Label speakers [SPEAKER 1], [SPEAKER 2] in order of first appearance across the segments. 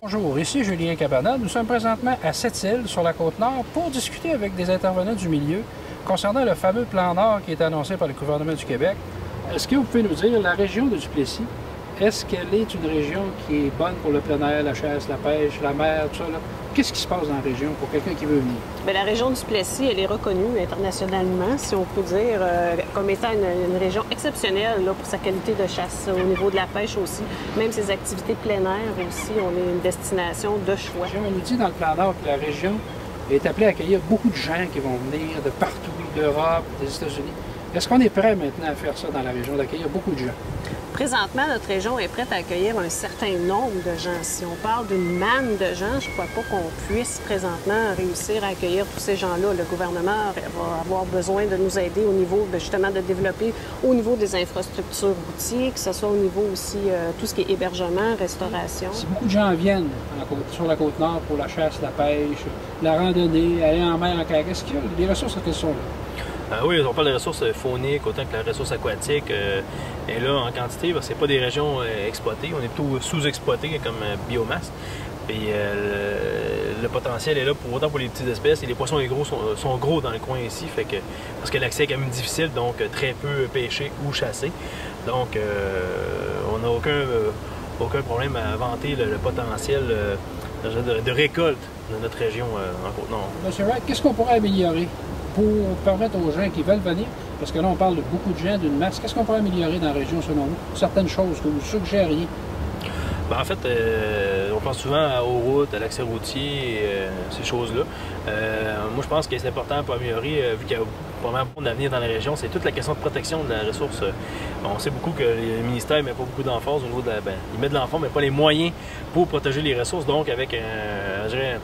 [SPEAKER 1] Bonjour, ici Julien Cabana. Nous sommes présentement à Sept-Îles, sur la Côte-Nord, pour discuter avec des intervenants du milieu concernant le fameux plan Nord qui est annoncé par le gouvernement du Québec. Est-ce que vous pouvez nous dire, la région de Duplessis, est-ce qu'elle est une région qui est bonne pour le plein air, la chasse, la pêche, la mer, tout ça? Qu'est-ce qui se passe dans la région pour quelqu'un qui veut venir?
[SPEAKER 2] Bien, la région du Duplessis, elle est reconnue internationalement, si on peut dire, comme étant une région exceptionnelle là, pour sa qualité de chasse, au niveau de la pêche aussi. Même ses activités de plein air aussi, on est une destination de choix.
[SPEAKER 1] On nous dit dans le plan Nord que la région est appelée à accueillir beaucoup de gens qui vont venir de partout, d'Europe, des États-Unis. Est-ce qu'on est prêt maintenant à faire ça dans la région, d'accueillir beaucoup de gens?
[SPEAKER 2] Présentement, notre région est prête à accueillir un certain nombre de gens. Si on parle d'une manne de gens, je ne crois pas qu'on puisse présentement réussir à accueillir tous ces gens-là. Le gouvernement va avoir besoin de nous aider au niveau, justement, de développer au niveau des infrastructures routières, que ce soit au niveau aussi tout ce qui est hébergement, restauration.
[SPEAKER 1] Si beaucoup de gens viennent sur la Côte-Nord pour la chasse, la pêche, la randonnée, aller en mer, en kayak, est-ce qu'il y a des ressources qui sont là?
[SPEAKER 3] Oui, on parle de ressources fauniques autant que la ressource aquatique est là en quantité parce que c'est pas des régions exploitées, on est tout sous-exploité comme biomasse. Puis le potentiel est là pour autant pour les petites espèces et les poissons et gros sont gros dans le coin ici, fait que parce que l'accès est quand même difficile, donc très peu pêché ou chassé. Donc on n'a aucun problème à vanter le potentiel de récolte de notre région en Côte-Nord.
[SPEAKER 1] Monsieur Wright, qu'est-ce qu'on pourrait améliorer pour permettre aux gens qui veulent venir, parce que là on parle de beaucoup de gens, d'une masse, qu'est-ce qu'on pourrait améliorer dans la région selon vous? Certaines choses que vous suggériez?
[SPEAKER 3] Ben, en fait, on pense souvent aux routes, à l'accès routier, ces choses-là. Moi, je pense que c'est important pour améliorer, vu qu'il y a vraiment beaucoup d'avenir dans la région, c'est toute la question de protection de la ressource. On sait beaucoup que le ministère ne met pas beaucoup d'emphase au niveau de il met de l'emphase, mais pas les moyens pour protéger les ressources, donc avec, je dirais,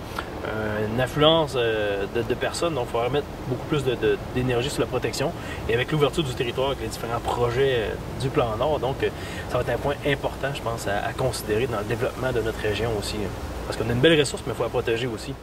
[SPEAKER 3] une affluence de personnes, donc il faudra mettre beaucoup plus d'énergie sur la protection et avec l'ouverture du territoire avec les différents projets du plan Nord, donc ça va être un point important, je pense, à considérer dans le développement de notre région aussi, parce qu'on a une belle ressource, mais il faut la protéger aussi.